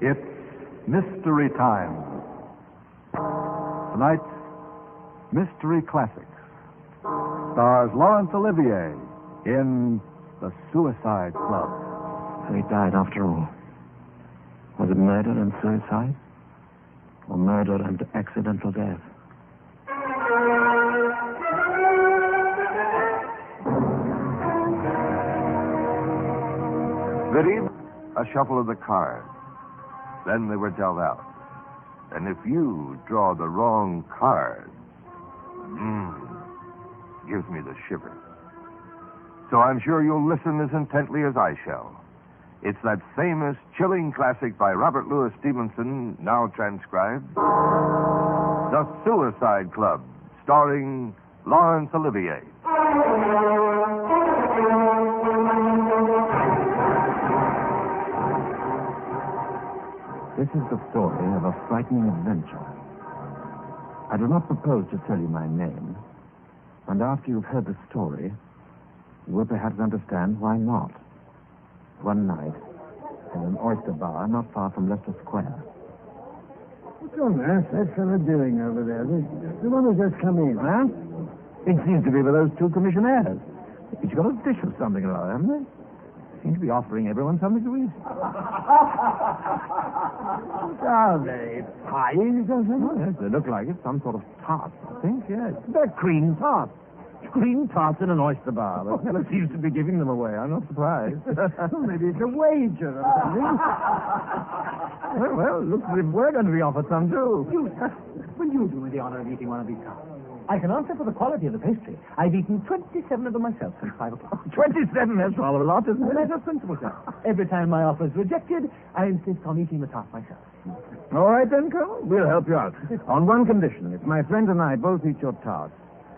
It's Mystery Time. Tonight, Mystery Classics. Stars Laurence Olivier in The Suicide Club. So he died after all. Was it murder and suicide? Or murder and accidental death? Biddy, a shuffle of the cards. Then they were dealt out. And if you draw the wrong card, gives me the shivers. So I'm sure you'll listen as intently as I shall. It's that famous, chilling classic by Robert Louis Stevenson, now transcribed, The Suicide Club, starring Laurence Olivier. This is the story of a frightening adventure. I do not propose to tell you my name, and after you've heard the story, you will perhaps understand why not. One night, in an oyster bar not far from Leicester Square. What's on earth that fellow doing over there? The one who just come in, huh? It seems to be with those two commissionaires. Each got a dish of something or other, haven't they? Seem to be offering everyone something to eat. Are they pies or something? Oh, yes, they look like it. Some sort of tart, I think, yes. They're cream tarts. Cream tarts in an oyster bar. The fellow seems to be giving them away. I'm not surprised. Well, maybe it's a wager or something. well, looks as if we're going to be offered some, too. Will you do me the honor of eating one of these tarts? I can answer for the quality of the pastry. I've eaten 27 of them myself since 5 o'clock. 27? That's rather a lot, isn't As a it? matter of principle, sir. Every time my offer is rejected, I insist on eating the tart myself. All right, then, Colonel. We'll help you out. On one condition. If my friend and I both eat your tarts,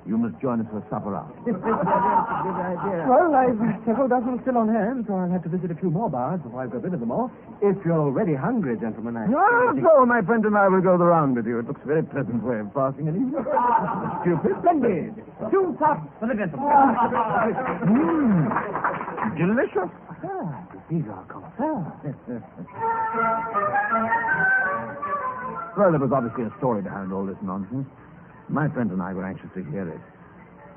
you must join us for supper after. That's a good idea. Well, I've several dozen still on hand, so I'll have to visit a few more bars before I get rid of them all. If you're already hungry, gentlemen, I... So my friend and I will go the round with you. It looks a very pleasant way of passing an evening. Stupid. Splendid. 2 tarts for the gentlemen. Delicious. Ah, these are connoisseurs. Well, there was obviously a story behind all this nonsense. My friend and I were anxious to hear it.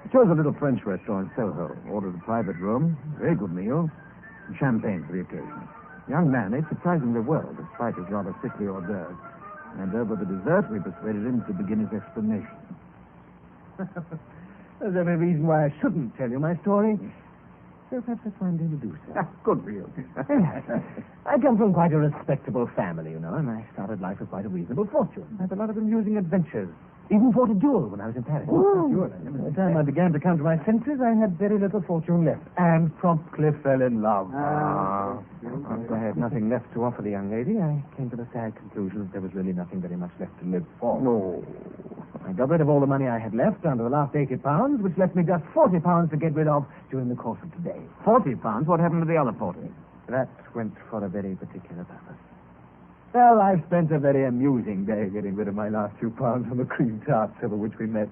We chose a little French restaurant in Soho, ordered a private room, very good meal, and champagne for the occasion. The young man ate surprisingly well, despite his rather sickly hors d'oeuvres. And over the dessert, we persuaded him to begin his explanation. There's every reason why I shouldn't tell you my story. So perhaps that's why I'm going to do so. Good for you. I come from quite a respectable family, you know, and I started life with quite a reasonable fortune. I had a lot of amusing adventures. Even fought a duel when I was in Paris. Oh. By the time I began to come to my senses, I had very little fortune left, and promptly fell in love. After I had nothing left to offer the young lady, I came to the sad conclusion that there was really nothing very much left to live for. No. I got rid of all the money I had left under the last 80 pounds, which left me just 40 pounds to get rid of during the course of today. 40 pounds? What happened to the other 40? That went for a very particular purpose. Well, I've spent a very amusing day getting rid of my last few pounds from the cream tarts over which we met.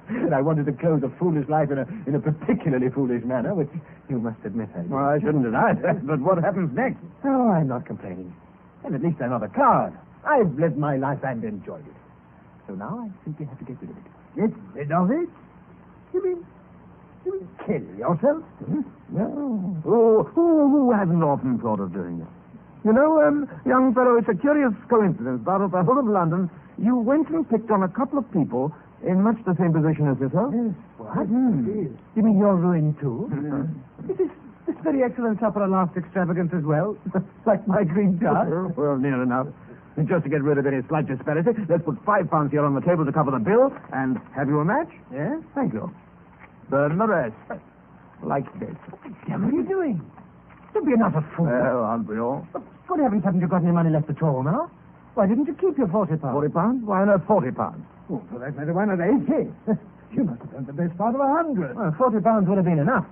And I wanted to close a foolish life in a particularly foolish manner, which you must admit I did. Well, I shouldn't deny that, but what happens next? Oh, I'm not complaining. And at least I'm not a coward. I've lived my life and enjoyed it. So now I simply have to get rid of it. Get rid of it? You mean kill yourself? Well, who hasn't often thought of doing that? You know, young fellow, it's a curious coincidence, but of the whole of London, you went and picked on a couple of people in much the same position as yourself. Yes. What? You mean you're ruined too? Is this very excellent supper a last extravagance as well? Like my green tart? Well, near enough. And just to get rid of any slight disparity, let's put 5 pounds here on the table to cover the bill, and have you a match? Yes? Thank you. Burn the rest. Like this. What the devil are you doing? Don't be another fool. Well, aren't we all? Good heavens, haven't you got any money left at all now? Why didn't you keep your 40 pounds? 40 pounds? Why on earth 40 pounds? Oh, for that matter, why not 80? You must have done the best part of 100. Well, 40 pounds would have been enough.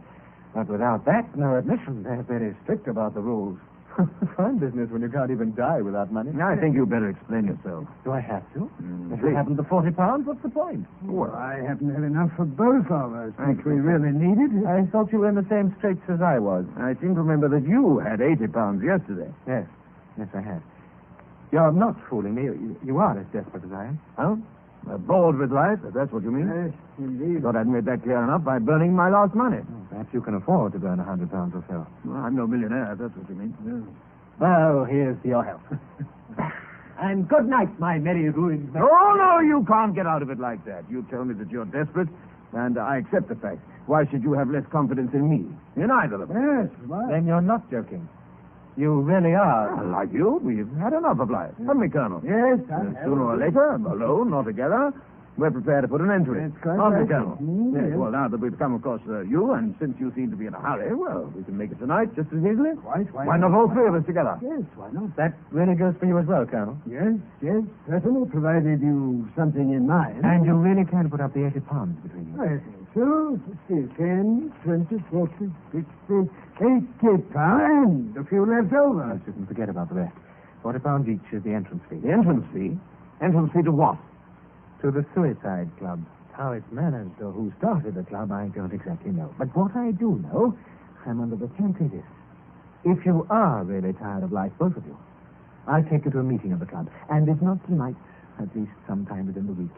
But without that, no admission. They're very strict about the rules. Fine business when you can't even die without money. I think you better explain yourself. Do I have to? If you haven't the 40 pounds, what's the point? Well, I haven't had enough for both of us, which we really needed. I thought you were in the same straits as I was. I seem to remember that you had 80 pounds yesterday. Yes, I had. You're not fooling me. You are as desperate as I am. Huh? Bored with life, if that's what you mean. Yes, indeed. Thought I'd made that clear enough by burning my last money. Perhaps you can afford to burn £100 or so. Well, I'm no millionaire, if that's what you mean. Well, here's to your health. And good night, my merry ruined man. Oh, no, you can't get out of it like that. You tell me that you're desperate, and I accept the fact. Why should you have less confidence in me? In either of us. Yes, well, Then you're not joking. You really are. Like you, we've had enough of life, haven't we, Colonel? yes, Sooner or later, alone or together, we're prepared to put an end to it. That's quite Aren't we, right. Colonel? Yes. Well, now that we've come across you, and since you seem to be in a hurry, well, we can make it tonight just as easily. Quite, Why not all three of us together? Yes, why not? That really goes for you as well, Colonel. Yes, certainly, provided you've something in mind. And you really can put up the £80 between you. I think so. See, 10, 20, 40, 60, 80 pounds, and a few left over. I shouldn't forget about the rest. £40 each is the entrance fee. The entrance fee? Entrance fee to what? To the Suicide Club. How it's managed or who started the club, I don't exactly know. But what I do know, I'm under the guarantee this. If you are really tired of life, both of you, I'll take you to a meeting of the club. And if not tonight, at least sometime within the week,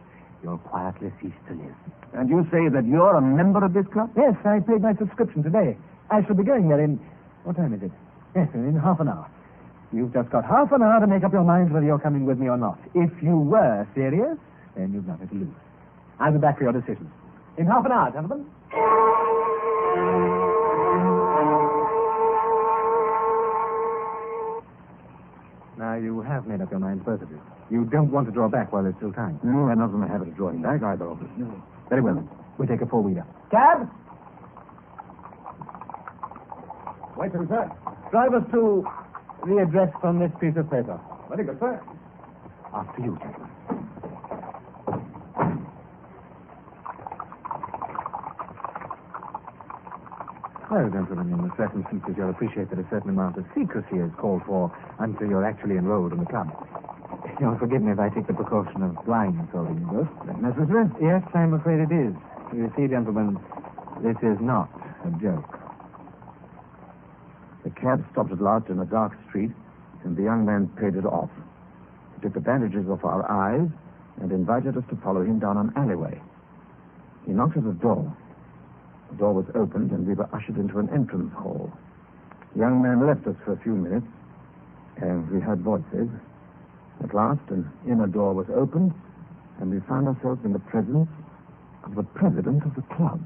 you'll quietly cease to live. And you say that you're a member of this club? Yes, I paid my subscription today. I shall be going there in... What time is it? Yes, in half an hour. You've just got half an hour to make up your minds whether you're coming with me or not. If you were serious, then you've nothing to lose. I'll be back for your decision. In half an hour, gentlemen. Now, you have made up your minds, both of you. You don't want to draw back while there's still time. No, we're not in the habit of drawing back, either of us. No. Very well, then. We'll take a four-wheeler. Cab! Wait, sir. Drive us to the address on this piece of paper. Very good, sir. After you, gentlemen. Well, gentlemen, in the circumstances, you'll appreciate that a certain amount of secrecy is called for until you're actually enrolled in the club. You'll forgive me if I take the precaution of blindfolding you both. Is that necessary? Yes, I'm afraid it is. You see, gentlemen, this is not a joke. The cab stopped at last in a dark street, and the young man paid it off. He took advantages of our eyes and invited us to follow him down an alleyway. He knocked at the door. The door was opened, and we were ushered into an entrance hall. The young man left us for a few minutes, and we heard voices. At last, an inner door was opened, and we found ourselves in the presence of the president of the club.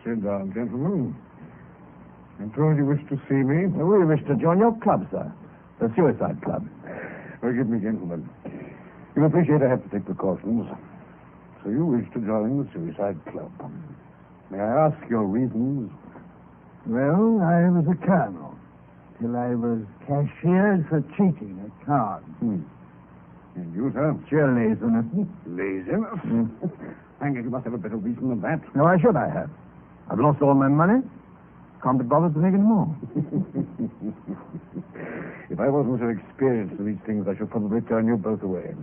Sit down, gentlemen. I told you wished to see me. We wish to join your club, sir. The Suicide Club. Forgive me, gentlemen. You appreciate I have to take precautions. So you wish to join the Suicide Club. May I ask your reasons? Well, I was a colonel till I was cashiered for cheating at cards. And you, sir? Sheer laziness. Laziness? Hang it, you must have a better reason than that. No, why should I have? I've lost all my money. Can't be bothered to make any more. If I wasn't so experienced in these things, I should probably turn you both away.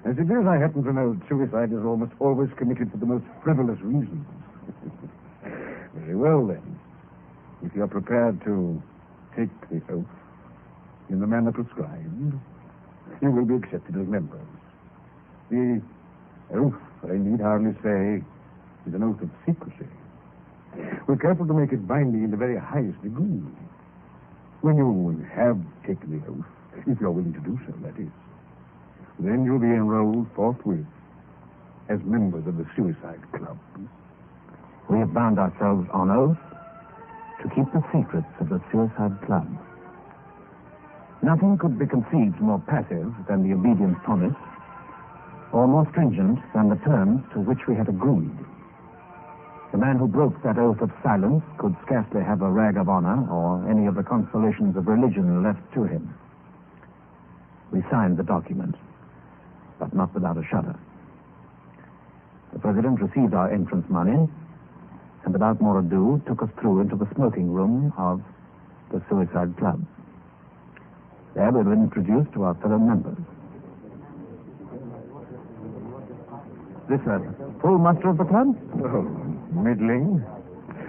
As it is, I happen to know that suicide is almost always committed for the most frivolous reasons. Very well, then. If you're prepared to take the oath in the manner prescribed, you will be accepted as members. The oath, I need hardly say, is an oath of secrecy. We're careful to make it binding in the very highest degree. When you have taken the oath, if you're willing to do so, that is, then you'll be enrolled forthwith as members of the Suicide Club. We have bound ourselves on oath to keep the secrets of the Suicide Club. Nothing could be conceived more passive than the obedience promised, or more stringent than the terms to which we had agreed. The man who broke that oath of silence could scarcely have a rag of honor or any of the consolations of religion left to him. We signed the document, but not without a shudder. The president received our entrance money, and without more ado, took us through into the smoking room of the Suicide Club. There we were introduced to our fellow members. This a full muster of the club? Oh, middling.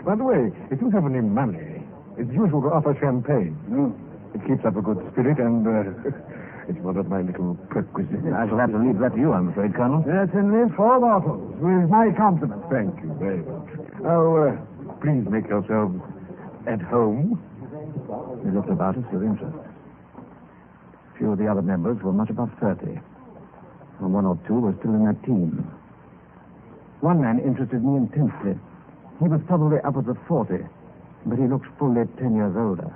By the way, if you have any money, it's usual to offer champagne. It keeps up a good spirit, and it's one of my little perquisites. I shall have to leave that to you, I'm afraid, Colonel. Certainly, 4 bottles, with my compliments. Thank you very much. Oh, please make yourselves at home. He looked about us with interest. Few of the other members were much above 30, and 1 or 2 were still in their teens. One man interested me intensely. He was probably upwards of 40, but he looked fully 10 years older.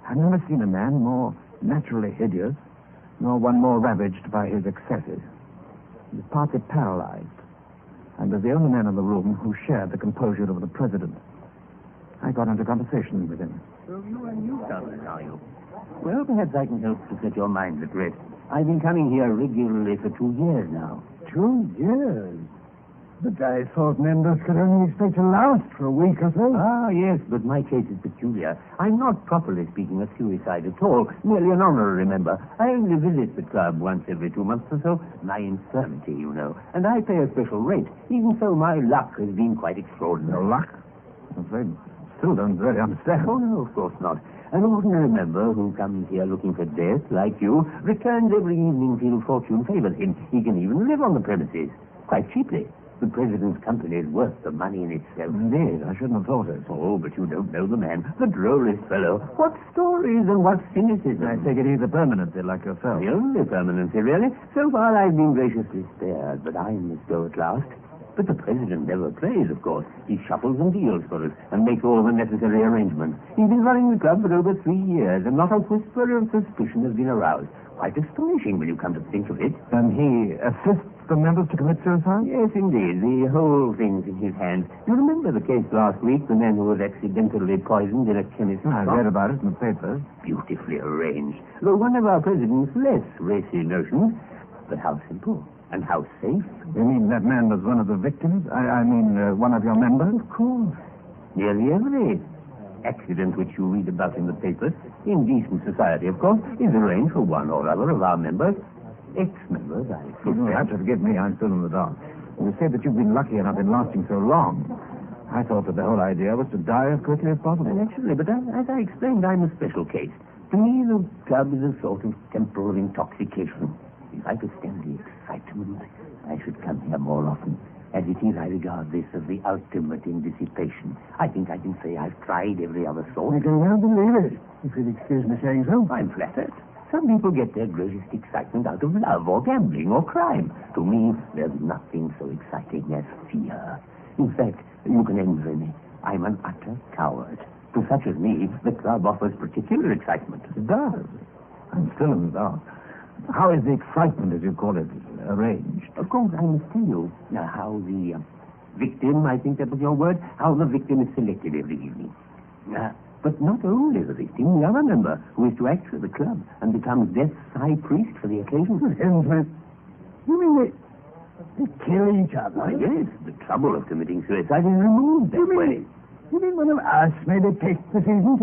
I've never seen a man more naturally hideous, nor one more ravaged by his excesses. He was partly paralyzed, and was the only man in the room who shared the composure of the president. I got into conversation with him. So you are newcomers, are you? Well, perhaps I can help to set your mind at rest. I've been coming here regularly for 2 years now. 2 years? But I thought members could only expect to last for a week or so. Ah, yes, but my case is peculiar. I'm not, properly speaking, a suicide at all. Merely an honorary member. I only visit the club once every 2 months or so. My infirmity, you know. And I pay a special rate. Even so, my luck has been quite extraordinary. No luck? I'm afraid still don't really understand. Oh, no, of course not. An ordinary member who comes here looking for death, like you, returns every evening till fortune favors him. He can even live on the premises, quite cheaply. The president's company is worth the money in itself. Indeed, I shouldn't have thought it. Oh, but you don't know the man. The drollest fellow. What stories and what cynicism. I take it he's a permanency like yourself. The only permanency, really. So far, I've been graciously spared, but I must go at last. But the president never plays, of course. He shuffles and deals for us and makes all the necessary arrangements. He's been running the club for over 3 years, and not a whisper of suspicion has been aroused. Quite astonishing when you come to think of it. And he assists the members to commit suicide? Yes, indeed. The whole thing's in his hands. You remember the case last week, the man who was accidentally poisoned in a chemist's I shop? read about it in the papers. Beautifully arranged. Though one of our president's less racy notions, but how simple and how safe. You mean that man was one of the victims? I mean, one of your members? Of course. Nearly every accident which you read about in the papers, in decent society, of course, is arranged for one or other of our members. Ex-members, I should You'll say. have to forgive me, I'm still in the dark. You said that you've been lucky enough in lasting so long. I thought that the whole idea was to die as quickly as possible. Naturally, but as I explained, I'm a special case. To me, the club is a sort of temporal intoxication. If I could stand the excitement, I should come here more often. As it is, I regard this as the ultimate in dissipation. I think I can say I've tried every other sort. I can well believe it, if you'll excuse me saying so. I'm flattered. Some people get their greatest excitement out of love or gambling or crime. To me, there's nothing so exciting as fear. In fact, you can envy me. I'm an utter coward. To such as me, the club offers particular excitement. It does. I'm still in the dark. How is the excitement, as you call it, arranged? Of course, I must tell you how the victim, I think that was your word, how the victim is selected every evening. But not only the victim, the other member, who is to act for the club and becomes death's high priest for the occasion. You mean they kill each other? Why, yes, the trouble of committing suicide is removed that way. You mean one of us maybe takes the decision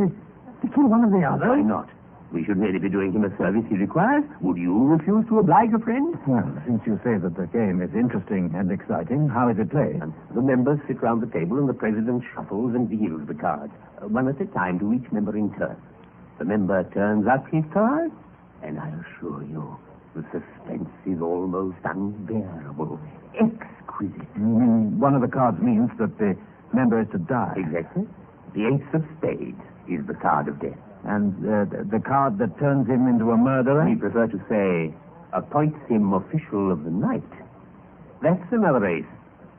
to kill one of the others? Why not? We should really be doing him a service he requires. Would you refuse to oblige a friend? Well, since you say that the game is interesting and exciting, how is it played? And the members sit round the table and the president shuffles and deals the cards, one at a time to each member in turn. The member turns up his card, and I assure you, the suspense is almost unbearable, exquisite. One of the cards means that the member is to die. Exactly. The ace of spades is the card of death. And the card that turns him into a murderer? We prefer to say, appoints him official of the night. That's another ace.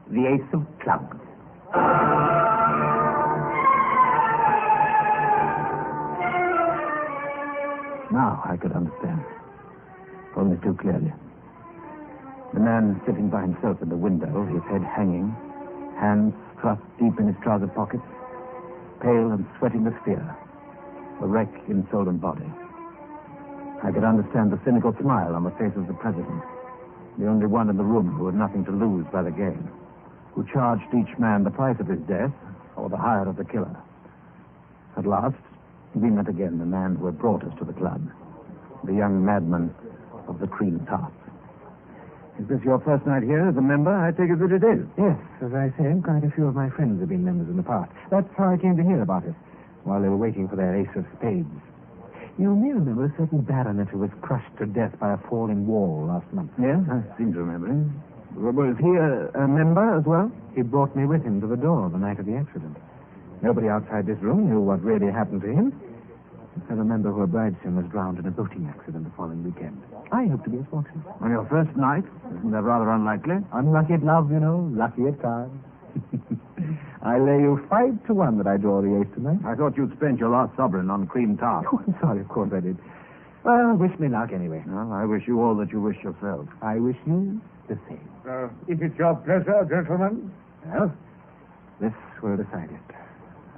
The ace of clubs. Now I could understand. Only too clearly. The man sitting by himself in the window, his head hanging, hands thrust deep in his trouser pockets, pale and sweating with fear. A wreck in soul and body. I could understand the cynical smile on the face of the president, the only one in the room who had nothing to lose by the game, who charged each man the price of his death or the hire of the killer. At last, we met again the man who had brought us to the club, the young madman of the cream tarts. Is this your first night here as a member? I take it that it is. Yes, as I said, quite a few of my friends have been members in the past. That's how I came to hear about it, while they were waiting for their ace of spades. You may remember a certain baronet who was crushed to death by a falling wall last month. Yes, I seem to remember him. Was he a member as well? He brought me with him to the door the night of the accident. Nobody outside this room knew what really happened to him. I remember who obliged him was drowned in a boating accident the following weekend. I hope to be as fortunate. On your first night? Isn't that rather unlikely? Unlucky at love, you know. Lucky at cards. I lay you 5-1 that I draw the ace tonight. I thought you'd spent your last sovereign on cream tart. Oh, I'm sorry, of course I did. Well, wish me luck anyway. Well, I wish you all that you wish yourself. I wish you the same. If it's your pleasure, gentlemen. Well, this will decide it.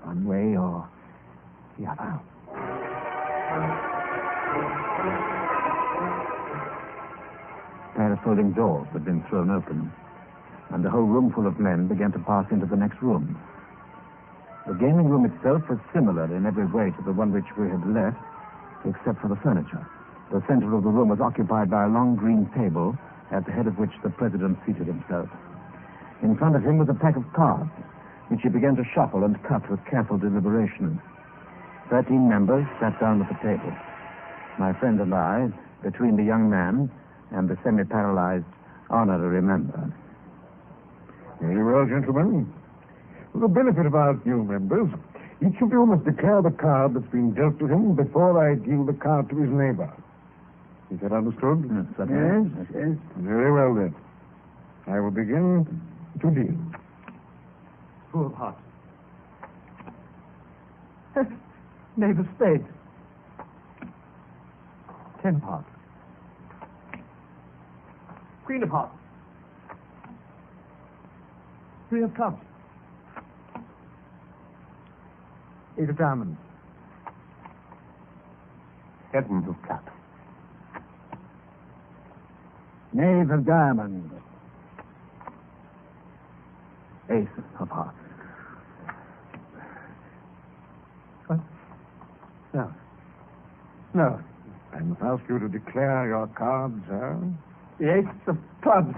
One way or the other. A pair of folding doors had been thrown open, and the whole room full of men began to pass into the next room. The gaming room itself was similar in every way to the one which we had left, except for the furniture. The center of the room was occupied by a long green table, at the head of which the president seated himself. In front of him was a pack of cards, which he began to shuffle and cut with careful deliberation. 13 members sat down at the table. My friend and I, between the young man and the semi-paralyzed honorary member. Very well, gentlemen. For the benefit of our new members, each of you must declare the card that's been dealt to him before I deal the card to his neighbor. Is that understood? Yes. Very well, then. I will begin to deal. Four of hearts. Knave of spades. 10 of hearts. Queen of hearts. 3 of clubs. 8 of diamonds. 7 of clubs. Knave of diamonds. Ace of hearts. What? No. I must ask you to declare your cards, sir. The ace of clubs.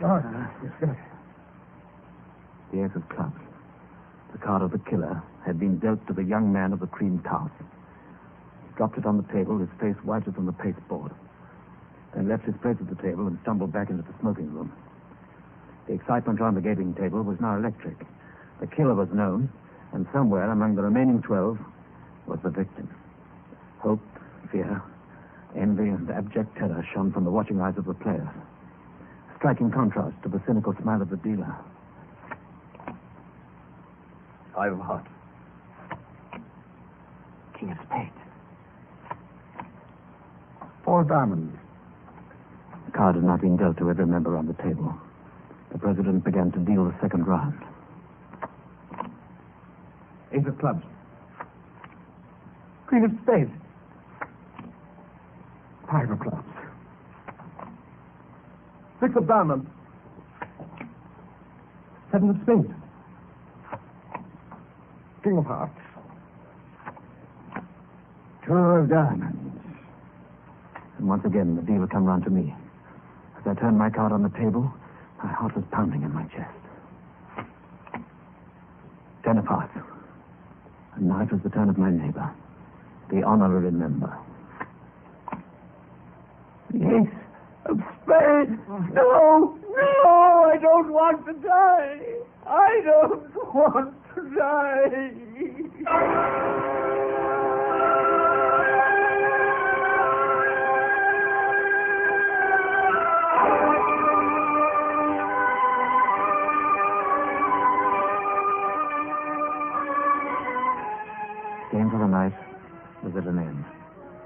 The ace of clubs. The card of the killer had been dealt to the young man of the cream tart. He dropped it on the table, his face whiter than the pasteboard, then left his place at the table and stumbled back into the smoking room. The excitement around the gaming table was now electric. The killer was known, and somewhere among the remaining 12 was the victim. Hope, fear, envy, and abject terror shone from the watching eyes of the players. Striking contrast to the cynical smile of the dealer. 5 of hearts. King of spades. 4 diamonds. The card had not been dealt to every member on the table. The president began to deal the second round. Ace of clubs. Queen of spades. 5 of clubs. 6 of diamonds. 7 of spades. King of hearts. 2 of diamonds. And once again, the deal had come round to me. As I turned my card on the table, my heart was pounding in my chest. 10 of hearts. And now it was the turn of my neighbor, the honorary member. The ace of spades. No, I don't want to die. I don't want to die. Game for the night was at an end.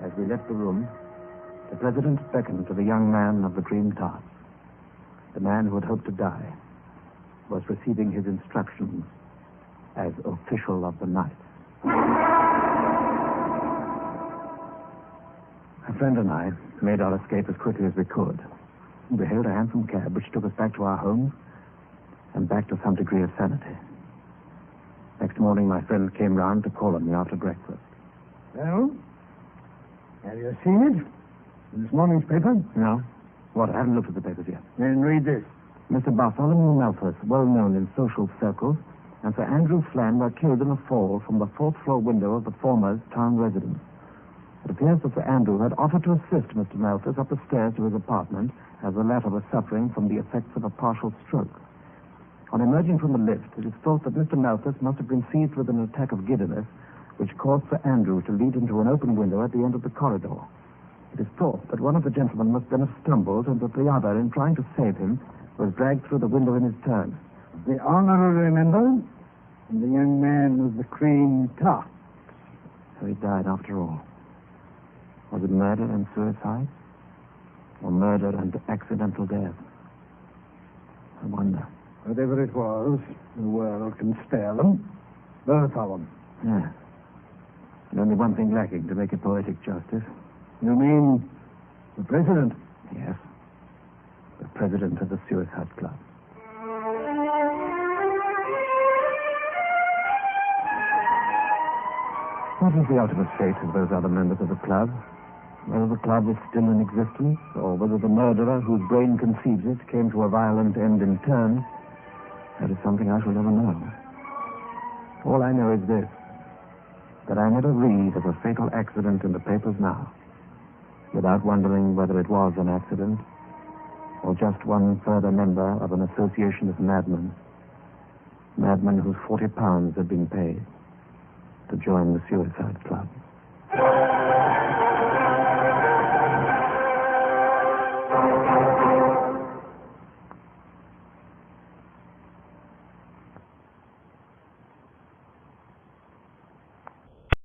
As we left the room, the president beckoned to the young man of the green tart. The man who had hoped to die was receiving his instructions as official of the night. A friend and I made our escape as quickly as we could. We hailed a hansom cab which took us back to our homes and back to some degree of sanity. Next morning, my friend came round to call on me after breakfast. Well, have you seen it? In this morning's paper? No? What? I haven't looked at the papers yet. Then read this. Mr. Bartholomew Malthus, well known in social circles, and Sir Andrew Flann were killed in a fall from the 4th floor window of the former's town residence. It appears that Sir Andrew had offered to assist Mr. Malthus up the stairs to his apartment, as the latter was suffering from the effects of a partial stroke. On emerging from the lift, it is thought that Mr. Malthus must have been seized with an attack of giddiness, which caused Sir Andrew to lead into an open window at the end of the corridor. It is thought that one of the gentlemen must then have stumbled, and that the other, in trying to save him, was dragged through the window in his turn. The honorary member and the young man with the cream top. So he died after all. Was it murder and suicide? Or murder and accidental death? I wonder. Whatever it was, the world can spare them. Both of them. Yes. And only one thing lacking to make it poetic justice. You mean the president? Yes. The president of the Suicide Club. What is the ultimate fate of those other members of the club? Whether the club is still in existence, or whether the murderer whose brain conceives it came to a violent end in turn, that is something I shall never know. All I know is this, that I never read of a fatal accident in the papers now, without wondering whether it was an accident, or just one further member of an association of madmen whose £40 had been paid to join the Suicide Club.